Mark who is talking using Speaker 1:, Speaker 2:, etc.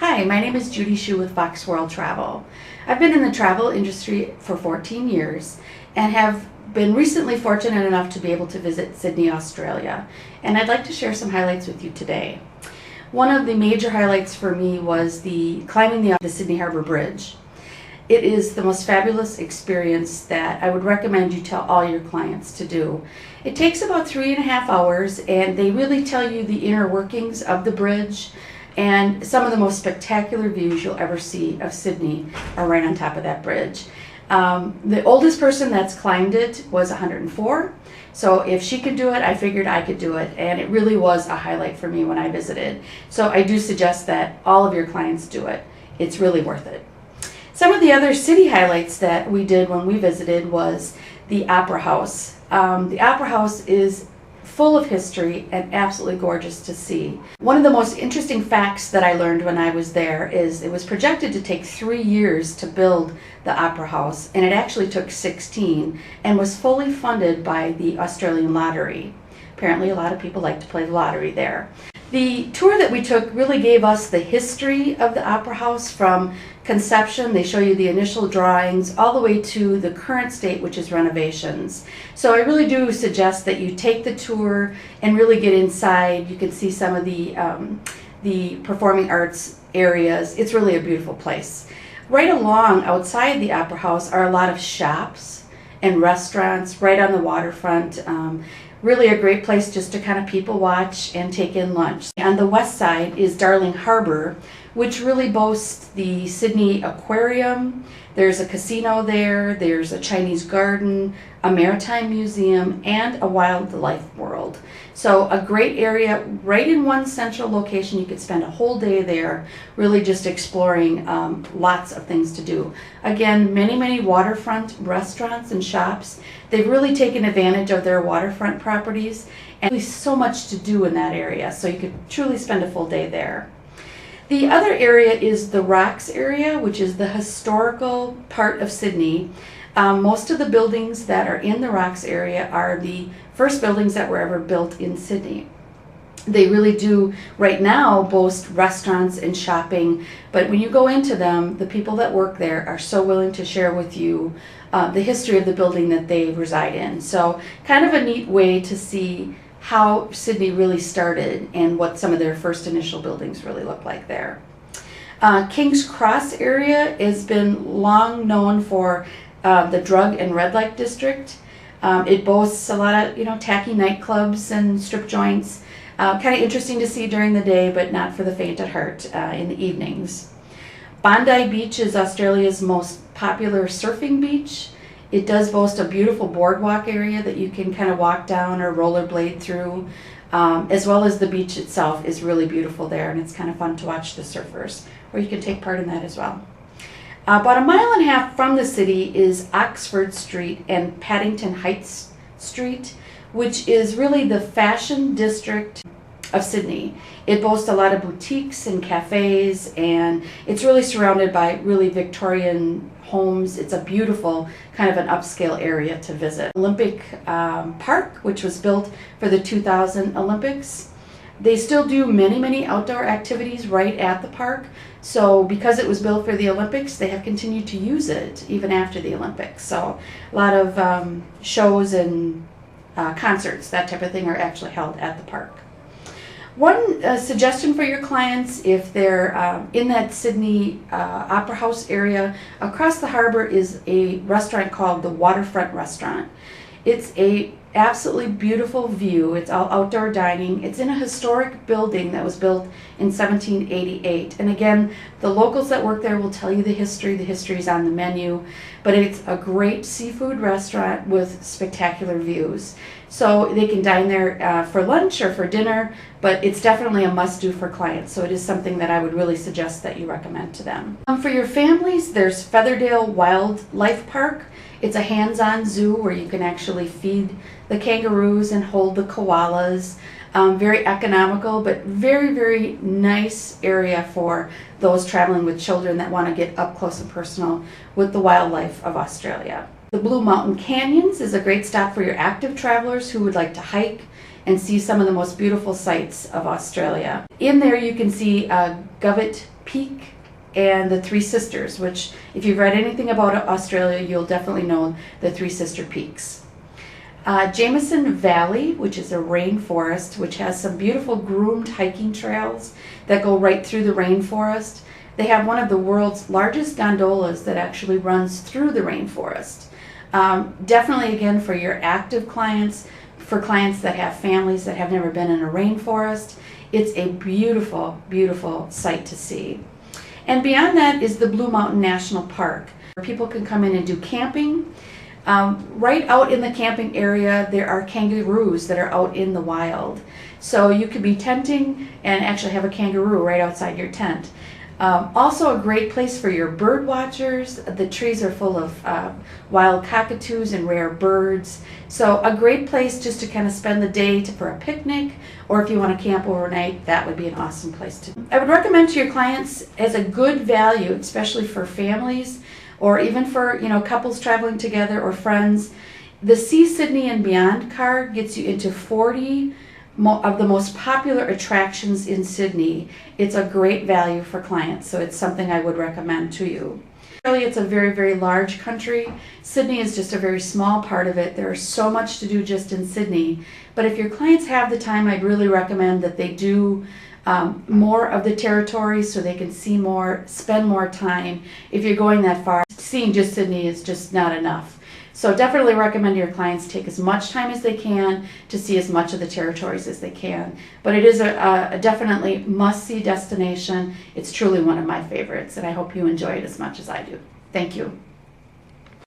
Speaker 1: Hi, my name is Judy Hsu with Fox World Travel. I've been in the travel industry for 14 years and have been recently fortunate enough to be able to visit Sydney, Australia. And I'd like to share some highlights with you today. One of the major highlights for me was climbing the Sydney Harbour Bridge. It is the most fabulous experience that I would recommend you tell all your clients to do. It takes about 3.5 hours, and they really tell you the inner workings of the bridge, and some of the most spectacular views you'll ever see of Sydney are right on top of that bridge. The oldest person that's climbed it was 104, so if she could do it, I figured I could do it, and it really was a highlight for me when I visited. So I do suggest that all of your clients do it. It's really worth it. Some of the other city highlights that we did when we visited was the Opera House. The Opera House is full of history and absolutely gorgeous to see. One of the most interesting facts that I learned when I was there is it was projected to take 3 years to build the Opera House, and it actually took 16 and was fully funded by the Australian lottery. Apparently a lot of people like to play the lottery there. The tour that we took really gave us the history of the Opera House from conception. They show you the initial drawings all the way to the current state, which is renovations. So I really do suggest that you take the tour and really get inside. You can see some of the performing arts areas. It's really a beautiful place. Right along outside the Opera House are a lot of shops and restaurants right on the waterfront. Really a great place just to kind of people watch and take in lunch. On the west side is Darling Harbour, which really boasts the Sydney Aquarium. There's a casino there, there's a Chinese garden, a maritime museum, and a wildlife world. So a great area right in one central location. You could spend a whole day there really just exploring lots of things to do. Again, many waterfront restaurants and shops. They've really taken advantage of their waterfront properties, and there's so much to do in that area, so you could truly spend a full day there. The other area is the Rocks area, which is the historical part of Sydney. Most of the buildings that are in the Rocks area are the first buildings that were ever built in Sydney. They really do right now boast restaurants and shopping, but when you go into them, the people that work there are so willing to share with you the history of the building that they reside in. So kind of a neat way to see how Sydney really started and what some of their first initial buildings really look like there. King's Cross area has been long known for the drug and red light district. It boasts a lot of tacky nightclubs and strip joints. Kind of interesting to see during the day, but not for the faint at heart in the evenings. Bondi Beach is Australia's most popular surfing beach. It does boast a beautiful boardwalk area that you can kind of walk down or rollerblade through, as well as the beach itself is really beautiful there, and it's kind of fun to watch the surfers, or you can take part in that as well. About 1.5 miles from the city is Oxford Street and Paddington Heights Street, which is really the fashion district of Sydney. It boasts a lot of boutiques and cafes, and it's really surrounded by really Victorian homes. It's a beautiful kind of an upscale area to visit. Olympic Park, which was built for the 2000 Olympics. They still do many outdoor activities right at the park. So because it was built for the Olympics, they have continued to use it even after the Olympics. So a lot of shows and concerts, that type of thing, are actually held at the park. One suggestion for your clients, if they're in that Sydney Opera House area, across the harbour is a restaurant called the Waterfront Restaurant. It's a absolutely beautiful view. It's all outdoor dining. It's in a historic building that was built in 1788. And again, the locals that work there will tell you the history. The history is on the menu. But it's a great seafood restaurant with spectacular views. So they can dine there for lunch or for dinner, but it's definitely a must-do for clients. So it is something that I would really suggest that you recommend to them. For your families, there's Featherdale Wildlife Park. It's a hands-on zoo where you can actually feed the kangaroos and hold the koalas. Very economical, but very nice area for those traveling with children that want to get up close and personal with the wildlife of Australia. The Blue Mountain Canyons is a great stop for your active travelers who would like to hike and see some of the most beautiful sights of Australia. In there you can see Govett Peak and the Three Sisters, which if you've read anything about Australia, you'll definitely know the Three Sister Peaks. Jameson Valley, which is a rainforest, which has some beautiful groomed hiking trails that go right through the rainforest. They have one of the world's largest gondolas that actually runs through the rainforest. Definitely, again, for your active clients, for clients that have families that have never been in a rainforest, it's a beautiful, beautiful sight to see. And beyond that is the Blue Mountain National Park, where people can come in and do camping. Right out in the camping area, there are kangaroos that are out in the wild. So you could be tenting and actually have a kangaroo right outside your tent. Also a great place for your bird watchers. The trees are full of wild cockatoos and rare birds. So a great place just to kind of spend the day for a picnic, or if you want to camp overnight, that would be an awesome place to. I would recommend to your clients as a good value, especially for families or even for couples traveling together or friends. The See Sydney and Beyond card gets you into 40 of the most popular attractions in Sydney. It's a great value for clients, so it's something I would recommend to you. Really, it's a very, very large country. Sydney is just a very small part of it. There's so much to do just in Sydney. But if your clients have the time, I'd really recommend that they do more of the territory so they can see more, spend more time. If you're going that far, seeing just Sydney is just not enough. So definitely recommend your clients take as much time as they can to see as much of the territories as they can. But it is a definitely must-see destination. It's truly one of my favorites, and I hope you enjoy it as much as I do. Thank you.